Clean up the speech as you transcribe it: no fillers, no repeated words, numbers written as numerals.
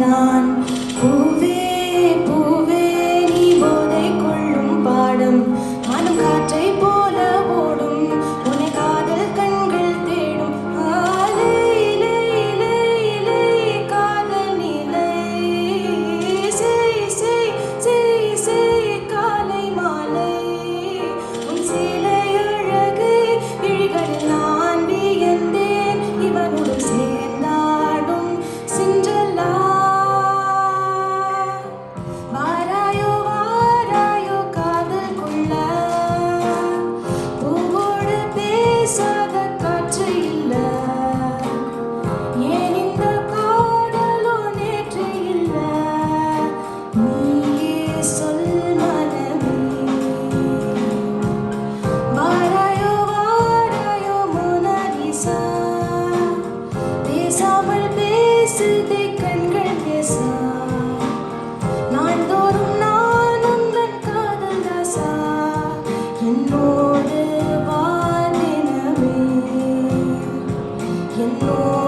நான் பூவே பூவே நீ போதை கொள்ளும் பாடம் மனம் காற்றை போல ஓடும் உன்னை காதல் கண்கள் தேடும் ஆலை இலை இலை இலை காதல் நிலை செய் செய் செய் செய் காலை மாலை உன் சேலை அழகை விழிகளில் நான் வியந்தேன் இவனோடு சேர்ந்தாடும் சின்றலா வாராயோ வாராயோ காதல் கொள்ள பூவோடு பேசாத காற்று இல்ல ஏன் இந்த காதலோ நேற்று இல்ல நீயே சொல் மனமே வாராயோ வாராயோ மோனாலிசா பேசாமல் பேசுதே கண்கள் பேசா நாள்தோறும் நான் உந்தன் காதல் ராசா என்னோடு வாழ்ந்தினமே என்னோடு